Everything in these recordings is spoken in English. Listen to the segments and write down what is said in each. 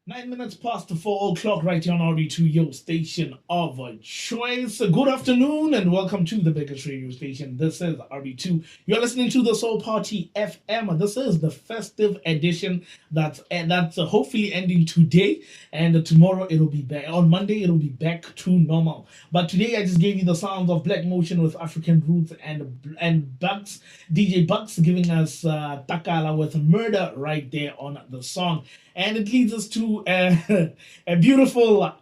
9 minutes past the 4 o'clock, right here on RB2, your station of choice. Good afternoon and welcome to the biggest radio station. This is RB2. You're listening to the Soul Party FM. This is the festive edition that's hopefully ending today, and tomorrow it'll be back. On Monday, it'll be back to normal. But today, I just gave you the sounds of Black Motion with African Roots and Bucks, DJ Bucks giving us Takala with Murder right there on the song. And it leads us to a beautiful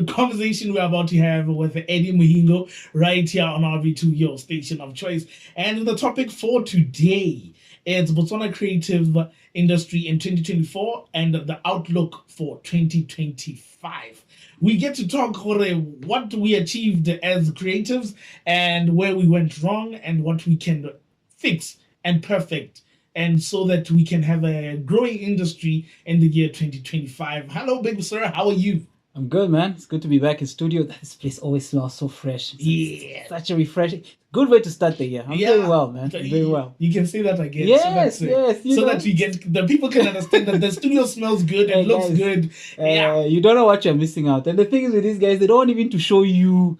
conversation we're about to have with Eddie Muhingo right here on RB2, your station of choice. And the topic for today is Botswana creative industry in 2024 and the outlook for 2025. We get to talk what we achieved as creatives and where we went wrong and what we can fix and perfect, and so that we can have a growing industry in the year 2025. Hello, big sir. How are you? I'm good, man. It's good to be back in studio. This place always smells so fresh. It's such a refreshing, good way to start the year. I'm doing well, man. I'm doing well. You can say that again. Yes, so that we get the people can understand that the studio smells good and looks good. You don't know what you're missing out. And the thing is with these guys, they don't even to show you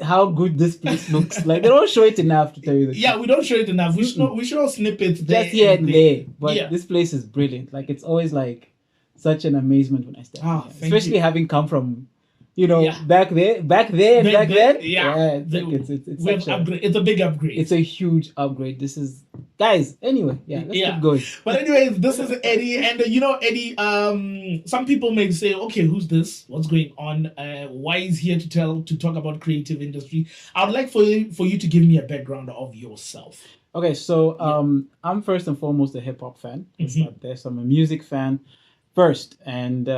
how good this place looks. Like they don't show it enough to tell you the truth. We don't show it enough. We show snippets there. Just here and there. But this place is brilliant. Like it's always like such an amazement when I step in, especially having come from, back then. Yeah, it's a big upgrade. It's a huge upgrade. This is, guys. Anyway, let's keep going. But anyways, this is Eddie, and Eddie. Some people may say, okay, who's this? What's going on? Why is he here to talk about creative industry? I'd like for you to give me a background of yourself. Okay, so I'm first and foremost a hip hop fan. So I'm a music fan first, and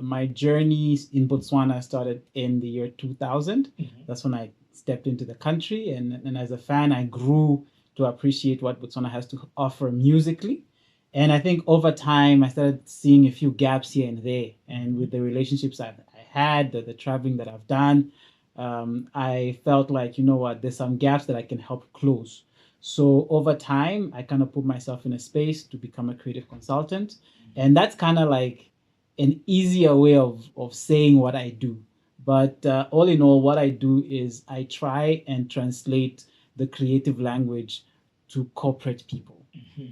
my journey in Botswana started in the year 2000. That's when I stepped into the country, and as a fan, I grew to appreciate what Botswana has to offer musically. And I think over time, I started seeing a few gaps here and there. And with the relationships I had, the traveling that I've done, I felt like, there's some gaps that I can help close. So over time, I kind of put myself in a space to become a creative consultant. And that's kind of like an easier way of saying what I do. But all in all, what I do is I try and translate the creative language to corporate people.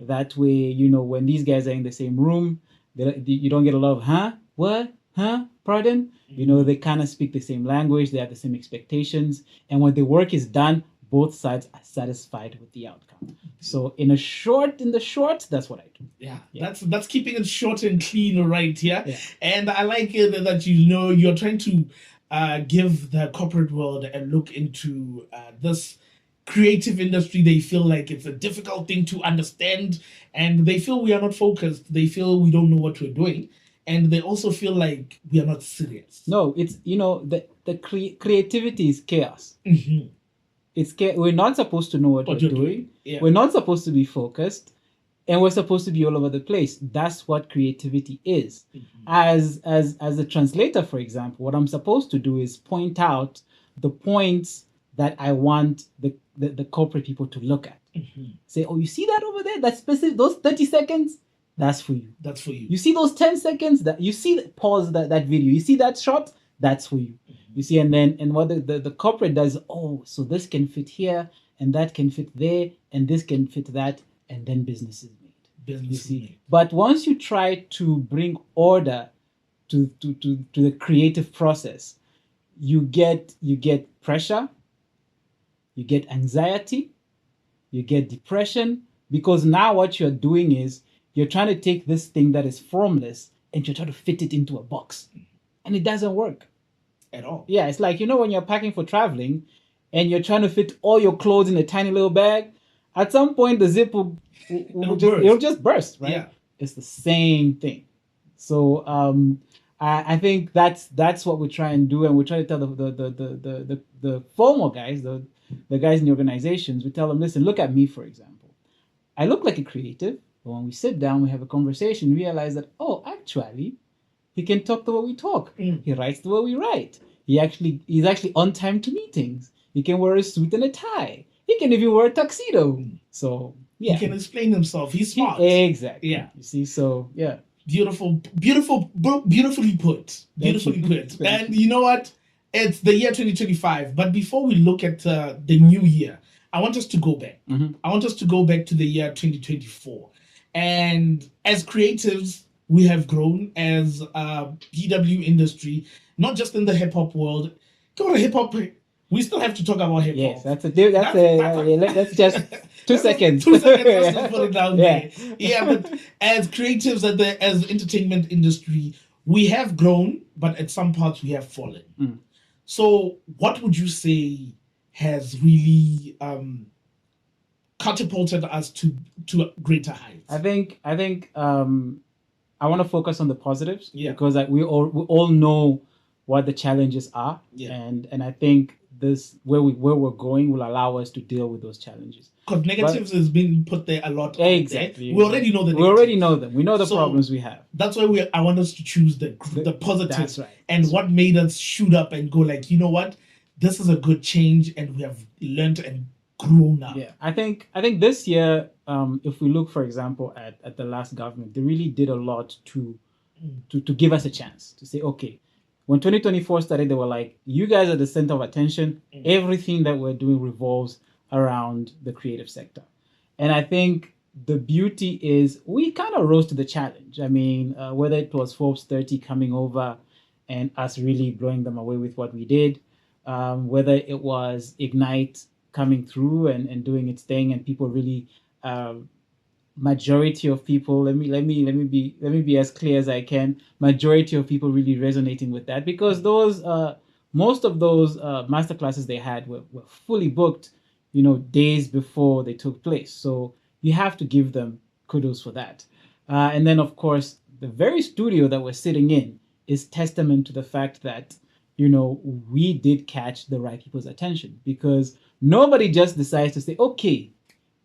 That way, when these guys are in the same room, you don't get a lot of, huh? What? Huh? Pardon? They kind of speak the same language. They have the same expectations. And when the work is done, both sides are satisfied with the outcome. So in the short, that's what I do. Yeah. That's keeping it short and clean right here. Yeah. And I like it that you're trying to give the corporate world a look into this creative industry. They feel like it's a difficult thing to understand, and they feel we are not focused. They feel we don't know what we're doing, and they also feel like we are not serious. No, it's the creativity is chaos. We're not supposed to know what we're doing. Yeah. We're not supposed to be focused, and we're supposed to be all over the place. That's what creativity is. As a translator, for example, what I'm supposed to do is point out the points that I want the corporate people to look at. Say, oh, you see that over there? That's specific. Those 30 seconds, that's for you. That's for you. You see those 10 seconds? That you see pause that video. You see that shot? That's for you. You see, and what the corporate does, so this can fit here, and that can fit there, and this can fit that, and then business is made. But once you try to bring order to the creative process, you get pressure, you get anxiety, you get depression, because now what you're doing is you're trying to take this thing that is formless and you're trying to fit it into a box, and it doesn't work at all. Yeah, it's like, when you're packing for traveling and you're trying to fit all your clothes in a tiny little bag, at some point the zip will just burst, right? Yeah. It's the same thing. So I think that's what we try and do, and we try to tell the formal guys, the guys in the organizations, we tell them, listen, look at me, for example. I look like a creative, but when we sit down, we have a conversation, we realize that, actually, he can talk the way we talk. He writes the way we write. He's actually on time to meetings. He can wear a suit and a tie. He can even wear a tuxedo. So he can explain himself. He's smart. Exactly. Yeah. You see, so yeah. Beautifully put. Beautifully put. Thank And you. you know what? It's the year 2025. But before we look at the new year, I want us to go back. Mhm. I want us to go back to the year 2024. And as creatives, we have grown as a BW industry, not just in the hip hop world. Go to hip hop. We still have to talk about hip hop. Yes, that's just 2 seconds. 2 seconds. Let's just put it down Yeah. there. Yeah, but as creatives, as entertainment industry, we have grown, but at some parts we have fallen. Mm. So, what would you say has really catapulted us to greater heights? I think I want to focus on the positives, Yeah. because we all know what the challenges are, Yeah. and I think this where we're going will allow us to deal with those challenges. Because negatives has been put there a lot. Exactly. We already know the We already know them. We know the So, problems we have. That's why I want us to choose the positives. That's right. And what made us shoot up and go like, you know what? This is a good change, and we have learned and grown up. Yeah, I think this year, if we look, for example, at the last government, they really did a lot to give us a chance to say, okay, when 2024 started, they were like, you guys are the center of attention. Everything that we're doing revolves around the creative sector. And I think the beauty is we kind of rose to the challenge. I mean, whether it was Forbes 30 coming over and us really blowing them away with what we did, whether it was Ignite coming through and doing its thing, and people really, majority of people, let me be as clear as I can, majority of people really resonating with that, because those most of those masterclasses they had were fully booked, days before they took place. So you have to give them kudos for that. And then, of course, the very studio that we're sitting in is testament to the fact that, we did catch the right people's attention, because nobody just decides to say, okay,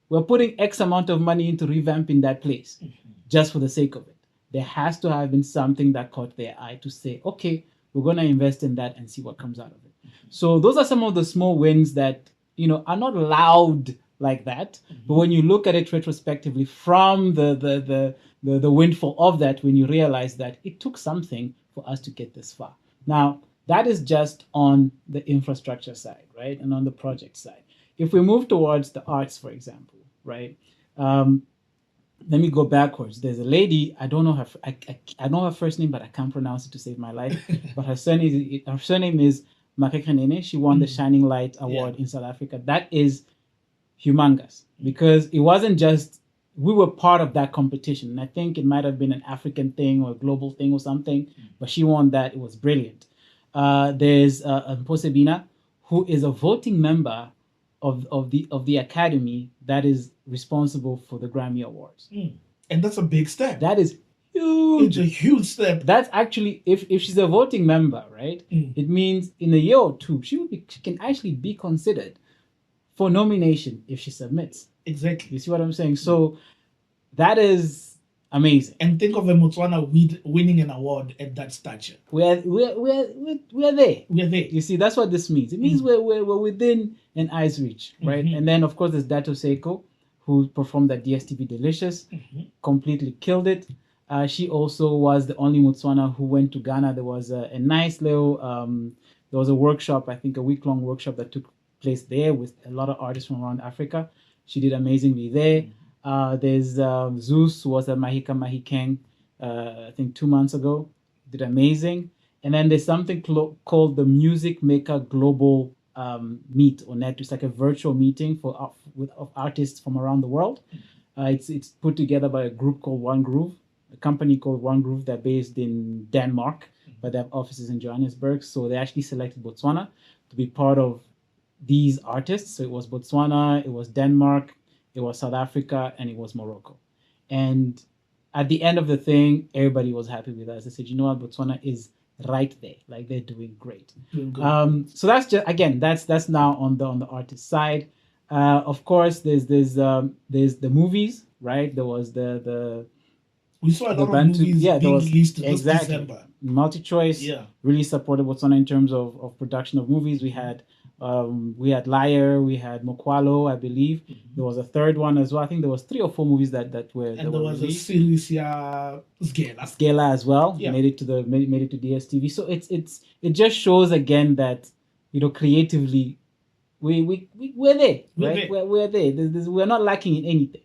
we're putting X amount of money into revamping that place just for the sake of it. There has to have been something that caught their eye to say, okay, we're going to invest in that and see what comes out of it. So those are some of the small wins that, are not loud like that. But when you look at it retrospectively from the windfall of that, when you realize that it took something for us to get this far. Now, that is just on the infrastructure side, right? And on the project side. If we move towards the arts, for example, right? Let me go backwards. There's a lady, I don't know her, I know her first name, but I can't pronounce it to save my life. But her surname is Makekrenene. She won the Shining Light Award in South Africa. That is humongous, because it wasn't just, we were part of that competition. And I think it might have been an African thing or a global thing or something, but she won that. It was brilliant. There's Mposebina, who is a voting member of the academy that is responsible for the Grammy Awards. And that's a big step. That is huge. It's a huge step. That's actually, if she's a voting member, right? It means in a year or two, she can actually be considered for nomination if she submits. Exactly. You see what I'm saying? So that is amazing. And think of a Botswana winning an award at that stature. We're there. We're there. You see, that's what this means. It means we're within an eye's reach, right? And then, of course, there's Dato Seiko, who performed at DSTV Delicious, completely killed it. She also was the only Botswana who went to Ghana. There was a nice little, there was a workshop, I think a week-long workshop that took place there with a lot of artists from around Africa. She did amazingly there. There's Zeus, who was at Mahika Mahikeng, I think 2 months ago, did amazing. And then there's something called the Music Maker Global Meet or Net. It's like a virtual meeting of artists from around the world. It's put together by a group called One Groove, a company called One Groove. They're based in Denmark, but they have offices in Johannesburg. So they actually selected Botswana to be part of these artists. So it was Botswana, it was Denmark, it was South Africa, and it was Morocco. And at the end of the thing, everybody was happy with us. They said, you know what, Botswana is right there. Like, they're doing great. So that's just, again, that's now on the artist side. Of course, there's the movies, right? There was we saw a lot of movies being released this December. MultiChoice really supported Botswana in terms of production of movies. We had We had Liar, we had Mokwalo, I believe. There was a third one as well. I think there was 3 or 4 movies that were And that there were was released. a Silisia Sgela. Scala as well Yeah. made it to DSTV. So it just shows again that creatively we're there, right? We're there. We're not lacking in anything.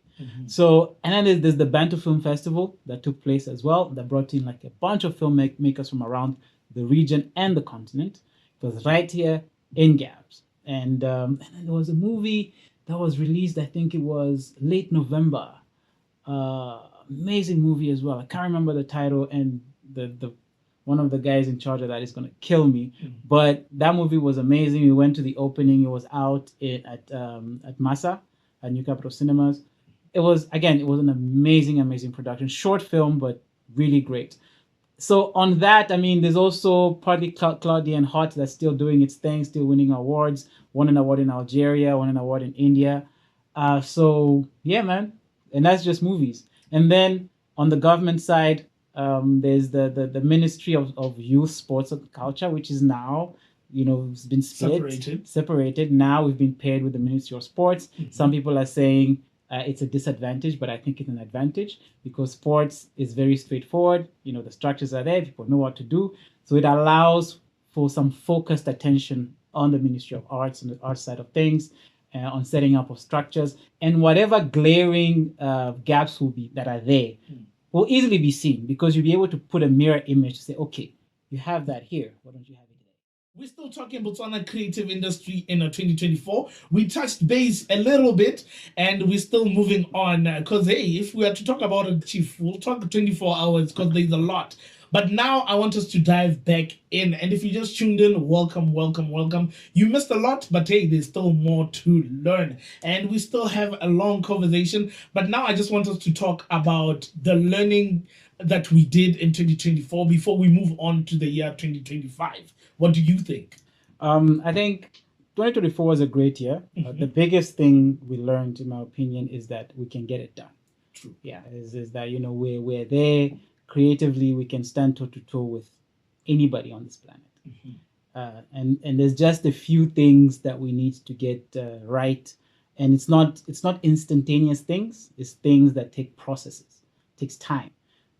So, and then there's the Bantu Film Festival that took place as well, that brought in like a bunch of filmmakers from around the region and the continent. It was right here in Gabs. And then there was a movie that was released, I think it was late November. Amazing movie as well. I can't remember the title, and the one of the guys in charge of that is gonna kill me. But that movie was amazing. We went to the opening. It was out at Massa at New Capital Cinemas. It was an amazing production. Short film, but really great. So on that, I mean, there's also partly Claudia and Hot that's still doing its thing, still winning awards. Won an award in Algeria, won an award in India. So yeah, man, and that's just movies. And then on the government side, there's the Ministry of Youth, Sports and Culture, which is now, it's been separated. Now we've been paired with the Ministry of Sports. Some people are saying it's a disadvantage, but I think it's an advantage because sports is very straightforward. The structures are there. People know what to do. So it allows for some focused attention on the Ministry of Arts and the art side of things, on setting up of structures, and whatever glaring gaps that are there will easily be seen because you'll be able to put a mirror image to say, okay, you have that here. Why don't you have it? We're still talking Botswana creative industry in 2024. We touched base a little bit, and we're still moving on. Because, hey, if we are to talk about it, Chief, we'll talk 24 hours because there's a lot. But now I want us to dive back in. And if you just tuned in, welcome. You missed a lot, but hey, there's still more to learn. And we still have a long conversation. But now I just want us to talk about the learning that we did in 2024 before we move on to the year 2025. What do you think? I think 2024 was a great year. The biggest thing we learned, in my opinion, is that we can get it done. True. Yeah, is that we're there creatively. We can stand toe to toe with anybody on this planet. And there's just a few things that we need to get right. And it's not instantaneous things. It's things that take processes. It takes time.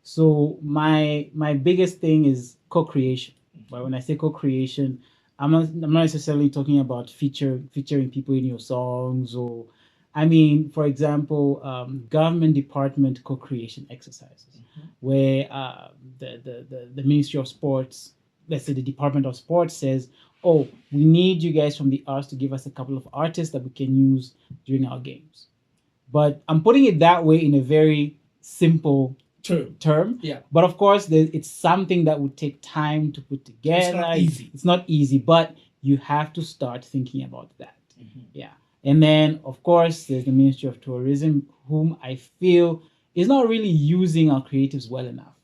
So my biggest thing is co-creation. But when I say co-creation, I'm not necessarily talking about featuring people in your songs, or I mean, for example, government department co-creation exercises, where the Ministry of Sports, let's say the Department of Sports, says, oh, we need you guys from the arts to give us a couple of artists that we can use during our games. But I'm putting it that way in a very simple term. Yeah. But of course, it's something that would take time to put together. It's not easy, but you have to start thinking about that. Yeah. And then, of course, there's the Ministry of Tourism, whom I feel is not really using our creatives well enough.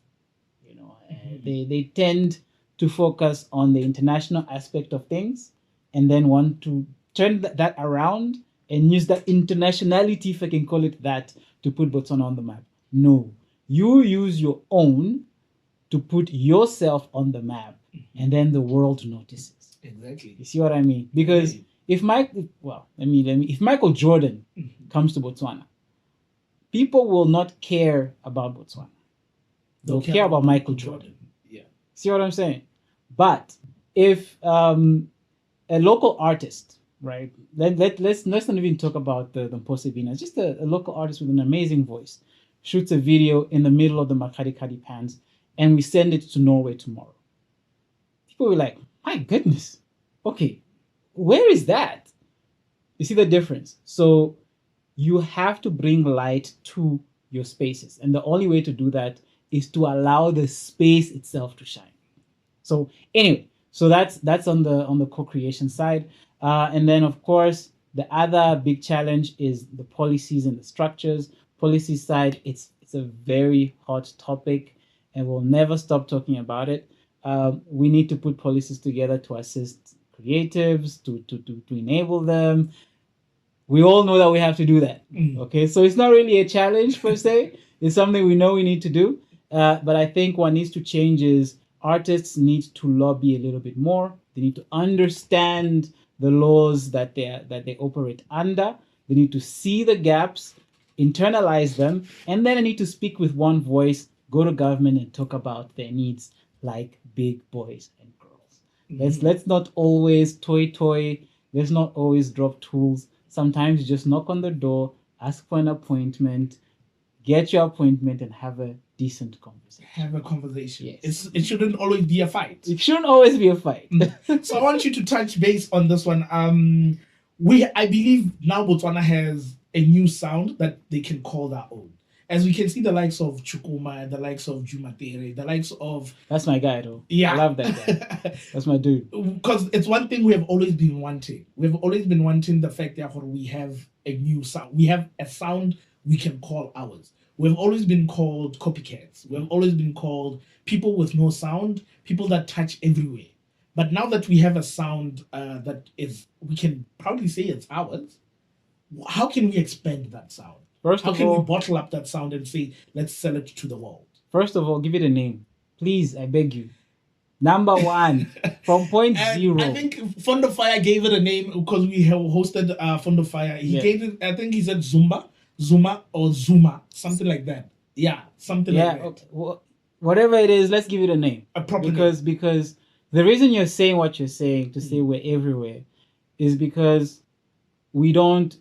They tend to focus on the international aspect of things and then want to turn that around and use that internationality, if I can call it that, to put Botswana on the map. No. You use your own to put yourself on the map, and then the world notices. Exactly. You see what I mean? Because if Michael Jordan comes to Botswana, people will not care about Botswana. They'll care about Michael Jordan. Yeah. See what I'm saying? But if a local artist, right? Let's not even talk about the Mpose Bina, just a local artist with an amazing voice shoots a video in the middle of the Makadikadi pans, and we send it to Norway tomorrow. People were like, my goodness, okay, where is that? You see the difference? So you have to bring light to your spaces. And the only way to do that is to allow the space itself to shine. So anyway, so that's on the co-creation side. And then, of course, the other big challenge is the policies and the structures. Policy side, it's a very hot topic, and we'll never stop talking about it. We need to put policies together to assist creatives, to enable them. We all know that we have to do that. Okay, so it's not really a challenge per se. It's something we know we need to do. But I think what needs to change is artists need to lobby a little bit more. They need to understand the laws that they operate under. They need to see the gaps, internalize them, and then they need to speak with one voice, go to government and talk about their needs like big boys and girls. Let's not always toy. Let's not always drop tools. Sometimes you just knock on the door, ask for an appointment, get your appointment, and have a decent conversation. Have a conversation. Yes. It shouldn't always be a fight. It shouldn't always be a fight. So I want you to touch base on this one. I believe now Botswana has a new sound that they can call their own. As we can see, the likes of Chukuma, the likes of Jumatere, the likes of... That's my guy, though. Yeah. I love that guy. That's my dude. Because it's one thing we have always been wanting. We've always been wanting the fact that we have a new sound. We have a sound we can call ours. We've always been called copycats. We've always been called people with no sound, people that touch everywhere. But now that we have a sound that is, we can proudly say it's ours, how can we expand that sound? How can we bottle up that sound and say, let's sell it to the world? First of all, give it a name. Please, I beg you. Number one, from point zero. I think Fond of Fire gave it a name because we have hosted Fond of Fire. He gave it, I think he said Zuma, or Zuma, something like that. Yeah, something like that. Okay. Well, whatever it is, let's give it a name. A proper because the reason you're saying what you're saying to say we're everywhere is because we don't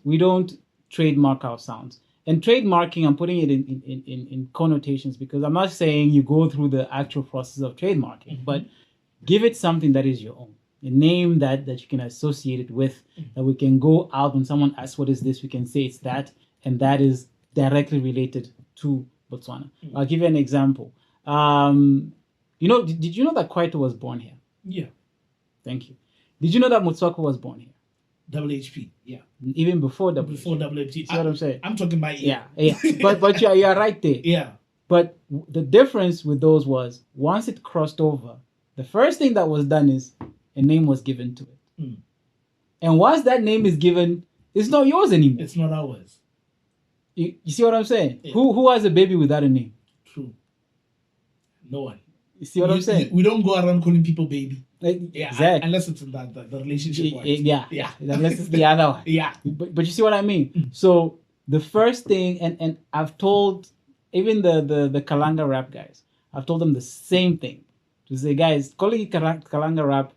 trademark our sounds. And trademarking, I'm putting it in connotations because I'm not saying you go through the actual process of trademarking, but give it something that is your own. A name that you can associate it with, that we can go out when someone asks what is this, we can say it's that, and that is directly related to Botswana. I'll give you an example. Did you know that Kwaito was born here? Yeah. Thank you. Did you know that Motswako was born here? Double HP, yeah. Even before double Before double HP. See what I'm saying? I'm talking about yeah. But you're right there. Yeah. But the difference with those was once it crossed over, the first thing that was done is a name was given to it. And once that name is given, it's not yours anymore. It's not ours. You see what I'm saying? Yeah. Who has a baby without a name? True. No one. You see what I'm saying? We don't go around calling people baby. Yeah, exactly. Unless it's in the relationship one. Yeah. Unless it's the other one. Yeah. But you see what I mean? So the first thing, and I've told even the Kalanga rap guys, I've told them the same thing. To say, guys, calling it Kalanga rap,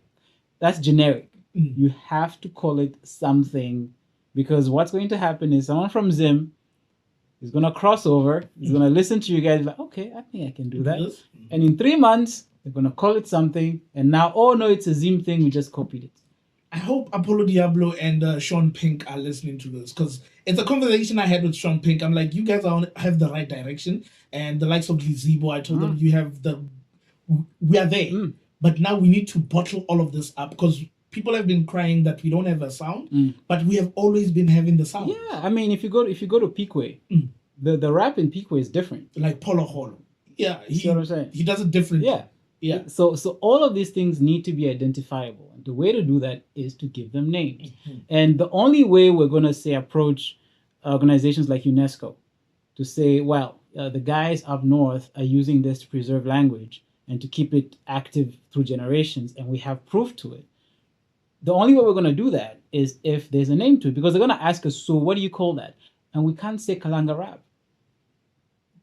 that's generic. You have to call it something, because what's going to happen is someone from Zim is going to cross over, is going to listen to you guys, like, okay, I think I can do that. And in 3 months, they're going to call it something, and now, oh no, it's a Zim thing, we just copied it. I hope Apollo Diablo and Sean Pink are listening to this, because it's a conversation I had with Sean Pink. I'm like, you guys have the right direction, and the likes of Lizibo, I told them, we are there, but now we need to bottle all of this up, because people have been crying that we don't have a sound, but we have always been having the sound. Yeah, I mean, if you go to Pikwe, the rap in Pikwe is different. Like Polo Holo. Yeah, see what I'm saying? He does it differently. Yeah. So all of these things need to be identifiable. And the way to do that is to give them names. And the only way we're going to say approach organizations like UNESCO to say, well, the guys up north are using this to preserve language and to keep it active through generations, and we have proof to it. The only way we're going to do that is if there's a name to it, because they're going to ask us, so what do you call that? And we can't say Kalanga rap.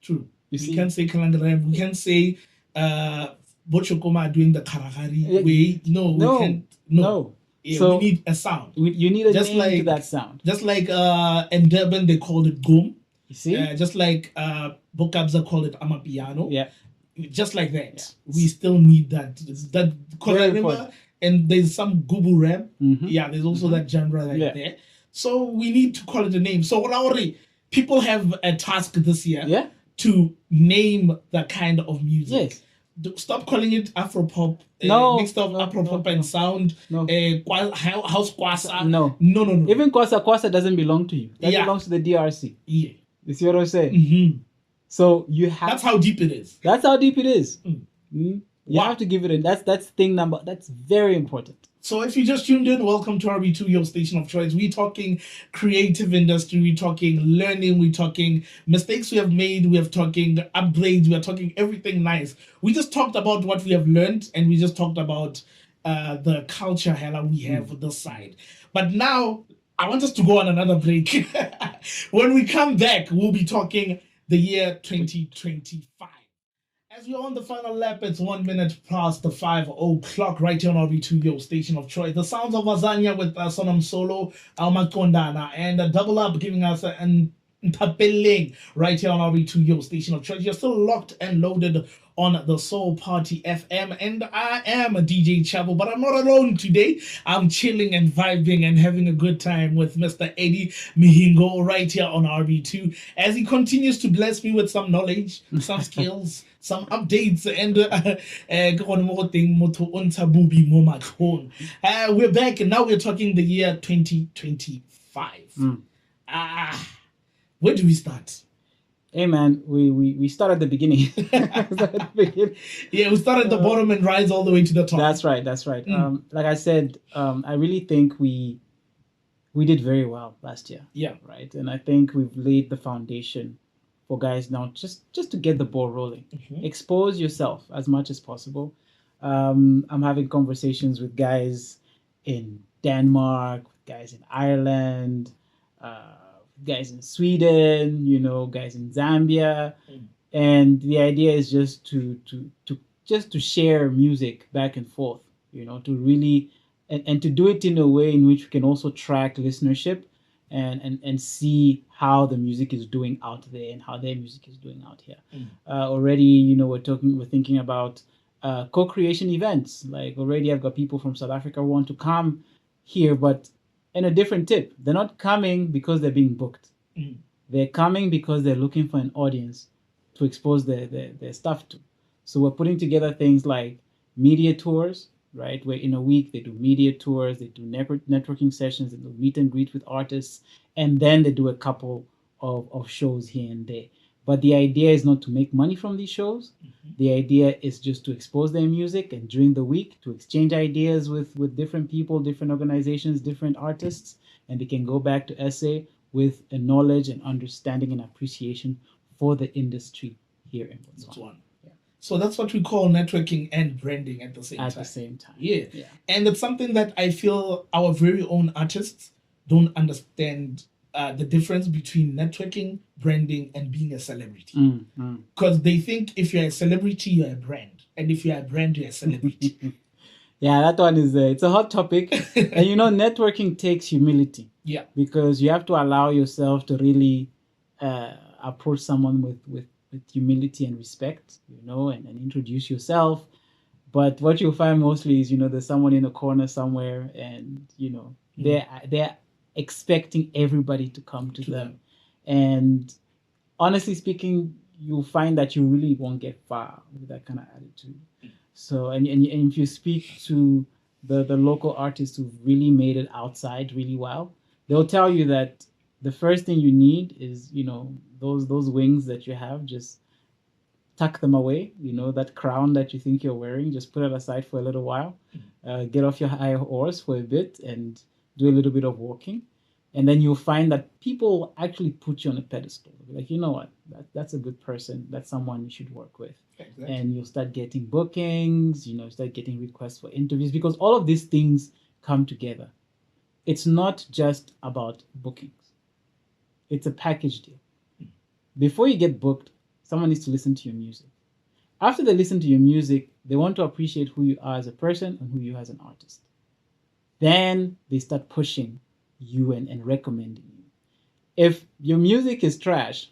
True. We can't say Kalanga rap. We can't say Bochokoma doing the Karagari way. No, we can't. No. Yeah, so we need a sound. You need a name to that sound. Just like in Durban, they called it Gum. You see? Just like Bokabza called it Amapiano. Yeah. Just like that. Yeah. We still need that. Because I remember, and there's some Gubu rap. Yeah, there's also that genre there. So we need to call it a name. So already, people have a task this year to name that kind of music. Yes. Stop calling it Afropop. Mixed up Afropop and sound. House Kwasa. No. Even Kwasa doesn't belong to you. That belongs to the DRC. Yeah. You see what I'm saying? So you have. That's how deep it is. That's how deep it is. You have to give it a. That's thing number. That's very important. So if you just tuned in, welcome to RB2, your station of choice. We're talking creative industry, we're talking learning, we're talking mistakes we have made, we're talking upgrades, we're talking everything nice. We just talked about what we have learned, and we just talked about the culture hella we have on this side. But now I want us to go on another break. When we come back, we'll be talking the year 2025. As we're on the final lap, it's 1 minute past the 5 o'clock right here on RB2, your station of choice. The sounds of Azania with Sonam Solo, Almakondana, and Double Up giving us an Tapeling right here on RB2, your station of choice. You're still locked and loaded on the Soul Party FM, and I am a DJ Chavo, but I'm not alone today. I'm chilling and vibing and having a good time with Mr. Eddie Mihingo right here on RB2 as he continues to bless me with some knowledge, some skills, some updates, and we're back, and now we're talking the year 2025. Where do we start? Hey man, we start at the beginning. Yeah, we start at the bottom and rise all the way to the top. That's right. Like I said, I really think we did very well last year. Yeah. Right. And I think we've laid the foundation for guys now just to get the ball rolling. Expose yourself as much as possible. I'm having conversations with guys in Denmark, with guys in Ireland, guys in Sweden, guys in Zambia, and the idea is just to share music back and forth, to really and to do it in a way in which we can also track listenership and see how the music is doing out there and how their music is doing out here. Already, we're thinking about co-creation events. Like already I've got people from South Africa who want to come here, but and a different tip, they're not coming because they're being booked. They're coming because they're looking for an audience to expose their stuff to. So we're putting together things like media tours, right? Where in a week they do media tours, they do networking sessions, they do meet and greet with artists, and then they do a couple of shows here and there. But the idea is not to make money from these shows. The idea is just to expose their music, and during the week to exchange ideas with different people, different organizations, different artists, and they can go back to SA with a knowledge and understanding and appreciation for the industry here in Botswana. Yeah. So that's what we call networking and branding at the same time. At the same time. Yeah. And it's something that I feel our very own artists don't understand the difference between networking, branding, and being a celebrity. Because they think if you're a celebrity, you're a brand. And if you're a brand, you're a celebrity. Yeah, that one is it's a hot topic. And networking takes humility. Yeah. Because you have to allow yourself to really approach someone with humility and respect, and introduce yourself. But what you'll find mostly is, there's someone in a corner somewhere, and, they're expecting everybody to come to them. And honestly speaking, you'll find that you really won't get far with that kind of attitude. So, and if you speak to the local artists who've really made it outside really well, they'll tell you that the first thing you need is, those wings that you have, just tuck them away. That crown that you think you're wearing, just put it aside for a little while, get off your high horse for a bit and do a little bit of walking. And then you'll find that people actually put you on a pedestal. Like, you know what, that's a good person. That's someone you should work with. Exactly. And you'll start getting bookings, start getting requests for interviews, because all of these things come together. It's not just about bookings. It's a package deal. Before you get booked, someone needs to listen to your music. After they listen to your music, they want to appreciate who you are as a person and who you are as an artist. Then they start pushing you and recommending you. If your music is trash,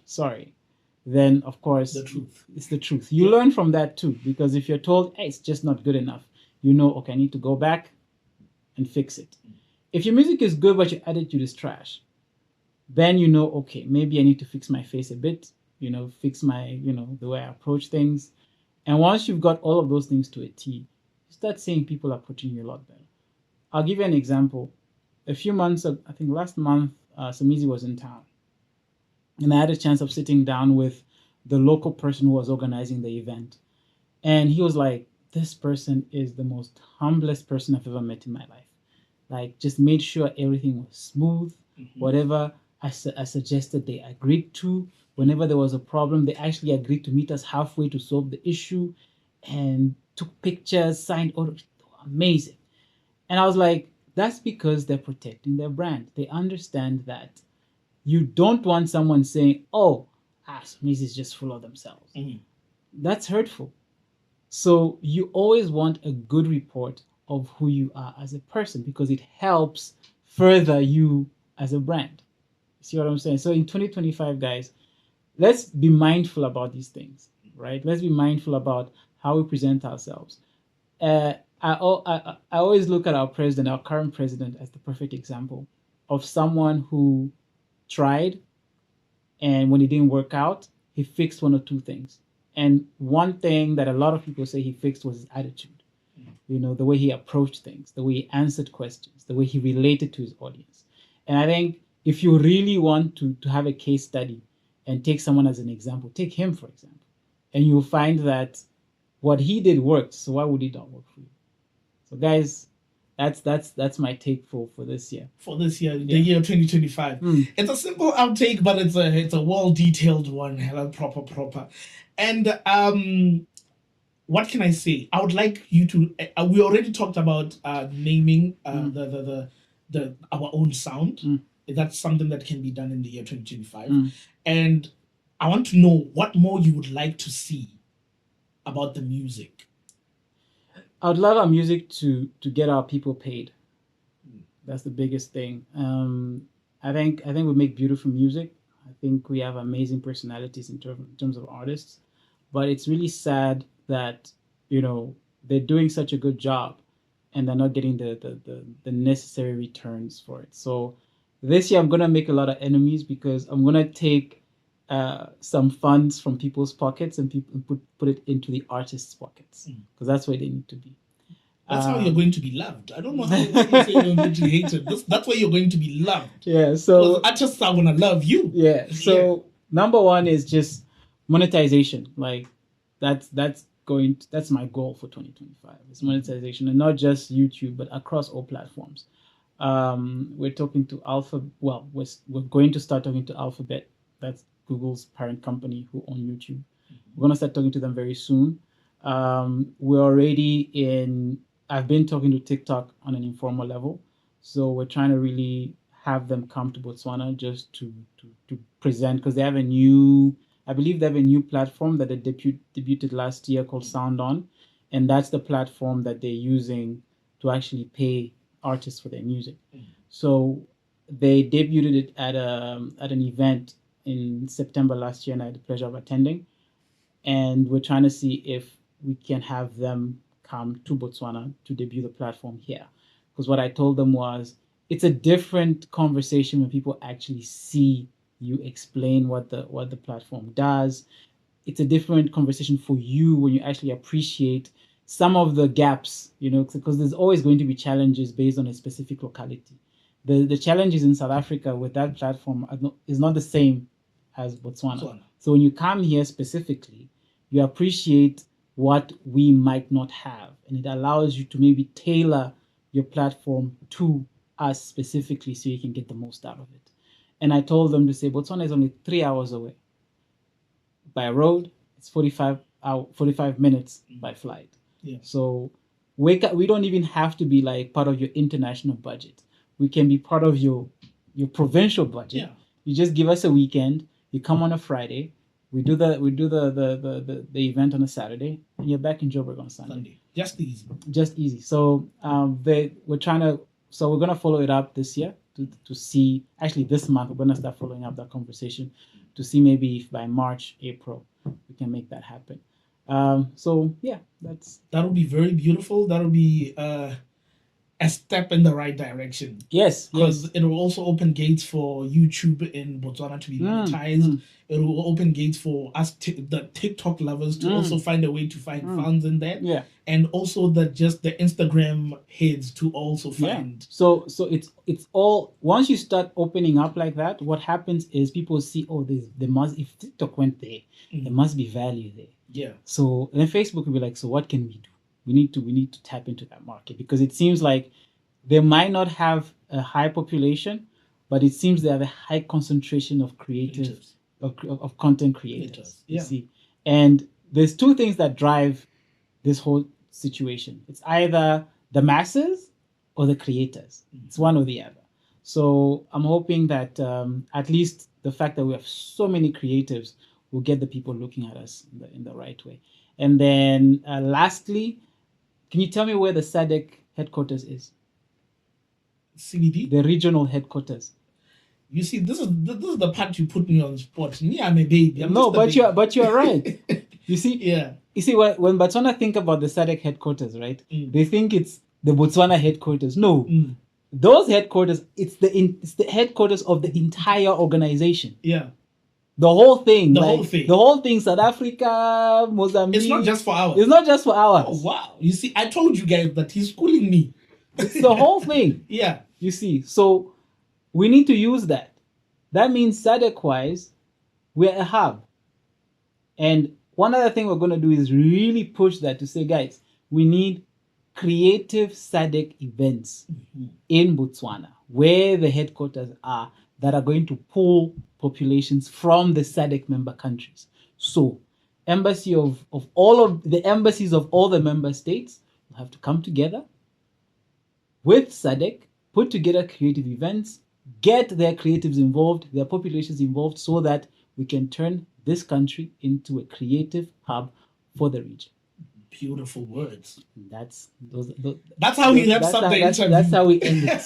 then of course it's the truth. You learn from that too, because if you're told, hey, it's just not good enough, okay, I need to go back and fix it. If your music is good but your attitude is trash, then okay, maybe I need to fix my face a bit, fix my, the way I approach things. And once you've got all of those things to a T, you start seeing people are putting you a lot better. I'll give you an example. A few months, I think last month, Samizi was in town. And I had a chance of sitting down with the local person who was organizing the event. And he was like, this person is the most humblest person I've ever met in my life. Like, just made sure everything was smooth. Whatever I suggested, they agreed to. Whenever there was a problem, they actually agreed to meet us halfway to solve the issue, and took pictures, signed orders. Amazing. And I was like, that's because they're protecting their brand. They understand that you don't want someone saying, oh, Smith is just full of themselves. Mhm. That's hurtful. So you always want a good report of who you are as a person because it helps further you as a brand. See what I'm saying? So in 2025, guys, let's be mindful about these things, right? Let's be mindful about how we present ourselves. Uh, I always look at our president, our current president, as the perfect example of someone who tried, and when it didn't work out, he fixed one or two things. And one thing that a lot of people say he fixed was his attitude. You know, the way he approached things, the way he answered questions, the way he related to his audience. And I think if you really want to have a case study and take someone as an example, take him, for example, and you'll find that what he did worked. So why would it not work for you? So guys, that's my take for this year. For this year, the year 2025. It's a simple outtake, but it's a well detailed one, hella proper. And what can I say? I would like you to. We already talked about naming the our own sound. That's something that can be done in the year 2025. And I want to know what more you would like to see about the music. I would love our music to get our people paid. That's the biggest thing. I think we make beautiful music. I think we have amazing personalities in terms of artists, but it's really sad that they're doing such a good job and they're not getting the necessary returns for it. So this year I'm gonna make a lot of enemies because I'm gonna take some funds from people's pockets and put it into the artists' pockets because that's where they need to be. That's how you're going to be loved. I don't know how you say you're going to be hated. That's where you're going to be loved. Yeah, so artists are gonna love you. Yeah, so number one is just monetization. Like that's my goal for 2025. It's monetization, and not just YouTube, but across all platforms. We're talking to we're going to start talking to Alphabet. That's Google's parent company who own YouTube. We're gonna start talking to them very soon. We're already in. I've been talking to TikTok on an informal level, so we're trying to really have them come to Botswana just to present because they have I believe they have a new platform that they debuted last year called Sound On, and that's the platform that they're using to actually pay artists for their music. So they debuted it at an event in September last year, and I had the pleasure of attending. And we're trying to see if we can have them come to Botswana to debut the platform here. Because what I told them was, it's a different conversation when people actually see you explain what the platform does. It's a different conversation for you when you actually appreciate some of the gaps, because there's always going to be challenges based on a specific locality. The challenges in South Africa with that platform is not the same as Botswana. So when you come here specifically, you appreciate what we might not have, and it allows you to maybe tailor your platform to us specifically so you can get the most out of it. And I told them to say Botswana is only 3 hours away. By road, it's 45 minutes by flight. Yeah. So we don't even have to be like part of your international budget. We can be part of your provincial budget. Yeah. You just give us a weekend. You come on a Friday. We do the event on a Saturday, and you're back in Joburg on Sunday. Just easy. Just easy. So we're gonna follow it up this year to see. Actually, this month we're gonna start following up that conversation to see maybe if by March, April we can make that happen. So yeah, that'll be very beautiful. That'll be a step in the right direction. Yes, because it will also open gates for YouTube in Botswana to be monetized. It will open gates for us, the TikTok lovers, to also find a way to find funds in there. Yeah, and also the Instagram heads to also find. Yeah. So it's all, once you start opening up like that, what happens is people see, if TikTok went there, there must be value there. Yeah. So then Facebook will be like, so what can we do? We need to tap into that market, because it seems like they might not have a high population, but it seems they have a high concentration of creators, of content creators. Yeah. You see, and there's two things that drive this whole situation. It's either the masses or the creators. It's one or the other. So I'm hoping that at least the fact that we have so many creatives will get the people looking at us in the right way. And then lastly, can you tell me where the SADC headquarters is? CBD? The regional headquarters. You see, this is the part you put me on the spot. Me, I'm a baby. No, but you're right. You see, yeah. You see, when Botswana think about the SADC headquarters, right? They think it's the Botswana headquarters. No, those headquarters, it's the headquarters of the entire organization. Yeah. The whole thing. The whole thing. The whole thing. South Africa, Mozambique. It's not just for ours. It's not just for ours. Oh, wow. You see, I told you guys that he's schooling me. It's the whole thing. Yeah. You see, so we need to use that. That means SADC-wise, we're a hub. And one other thing we're going to do is really push that to say, guys, we need creative SADC events in Botswana, where the headquarters are, that are going to pull populations from the SADC member countries. So, embassies of all the member states will have to come together with SADC, put together creative events, get their creatives involved, their populations involved, so that we can turn this country into a creative hub for the region. Beautiful words. That's how he wraps up the interview. That's how we end it.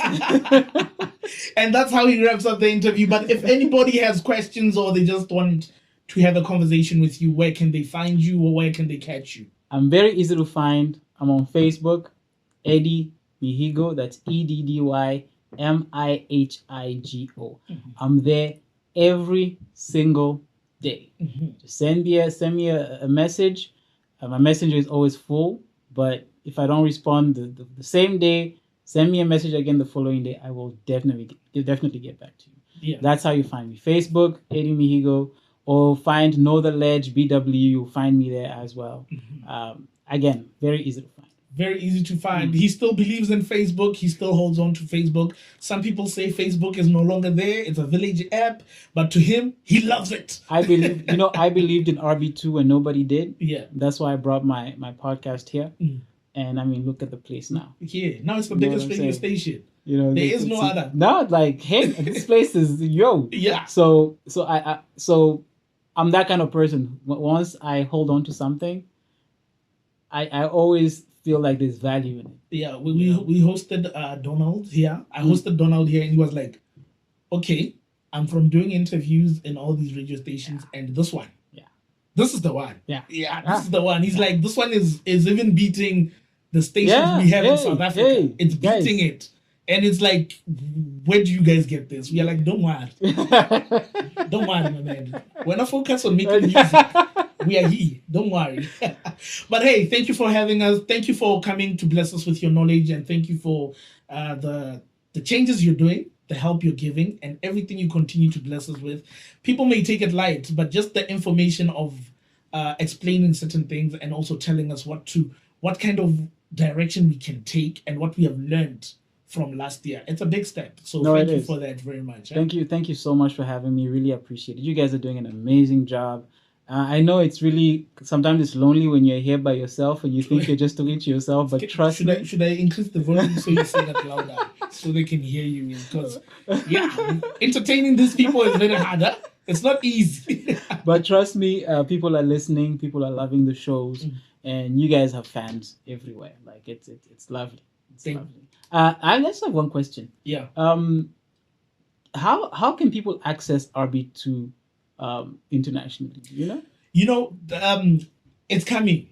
And that's how he wraps up the interview. But if anybody has questions or they just want to have a conversation with you, where can they find you or where can they catch you? I'm very easy to find. I'm on Facebook, Eddie Mihigo. That's EDDYMIHIGO. I'm there every single day. Just send me a message. My messenger is always full, but if I don't respond the same day, send me a message again the following day. I will definitely get back to you. Yeah. That's how you find me. Facebook, Eddie Mihigo, or find Know the Ledge, BW. You'll find me there as well. Again, very easy to find. Very easy to find. He still believes in Facebook. He still holds on to Facebook. Some people say Facebook is no longer there. It's a village app. But to him, he loves it. I believed in RB2 when nobody did. Yeah. That's why I brought my podcast here. And I mean, look at the place now. Yeah. Now it's the biggest radio station. There is no other. No, like, hey, this place is yo. Yeah. So I'm that kind of person. Once I hold on to something, I always feel like there's value in it. Yeah, we hosted Donald here. I hosted Donald here, and he was like, "Okay, I'm from doing interviews in all these radio stations, and this one, this is the one. This is the one." He's like, "This one is even beating the stations we have in South Africa. It's beating it." And it's like, where do you guys get this? We are like, don't worry. Don't worry, my man. We're not focused on making music. We are here. Don't worry. But hey, thank you for having us. Thank you for coming to bless us with your knowledge. And thank you for the changes you're doing, the help you're giving, and everything you continue to bless us with. People may take it light, but just the information of explaining certain things and also telling us what kind of direction we can take and what we have learned from last year. It's a big step. So thank you for that very much. Thank you so much for having me. Really appreciate it. You guys are doing an amazing job. I know it's really, sometimes it's lonely when you're here by yourself and you think you're just talking to yourself, but trust me. Should I increase the volume so you say that louder so they can hear you? Because, entertaining these people is very hard. Huh? It's not easy. But trust me, people are listening, people are loving the shows, and you guys have fans everywhere. Like, it's lovely. It's lovely. I just have one question. Yeah. How can people access RB2 internationally? It's coming.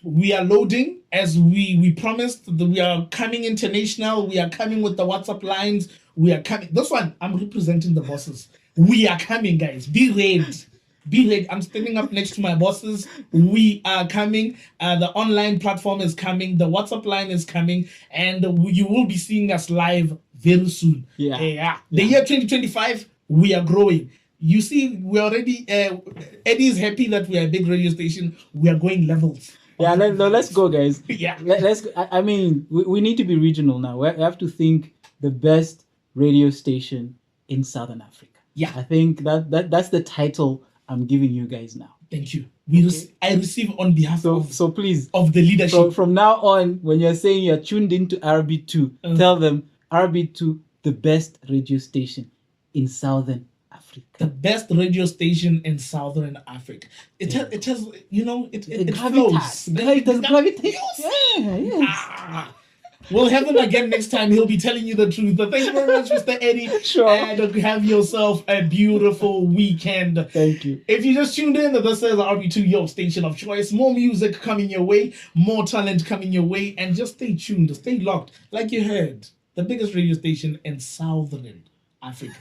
We are loading as we promised. We are coming international. We are coming with the WhatsApp lines. We are coming. This one, I'm representing the bosses. We are coming, guys. Be ready. Be ready. I'm standing up next to my bosses. We are coming. The online platform is coming. The WhatsApp line is coming. And you will be seeing us live very soon. The year 2025, we are growing. You see, we already, Eddie is happy that we are a big radio station. We are going levels. Let's go, guys. Let's go. I mean, we need to be regional now. We have to think the best radio station in Southern Africa. Yeah. I think that's the title I'm giving you guys now. Thank you. I receive on behalf So please, of the leadership. from now on, when you're saying you're tuned into RB2, tell them RB2, the best radio station in Southern Africa. The best radio station in Southern Africa. It has, it flows. It does gravitate. Yes. We'll have him again next time. He'll be telling you the truth. Thank you very much, Mr. Eddie. Sure. And have yourself a beautiful weekend. Thank you. If you just tuned in, this is RB2, your station of choice. More music coming your way, more talent coming your way, and just stay tuned, stay locked. Like you heard, the biggest radio station in Southern Africa.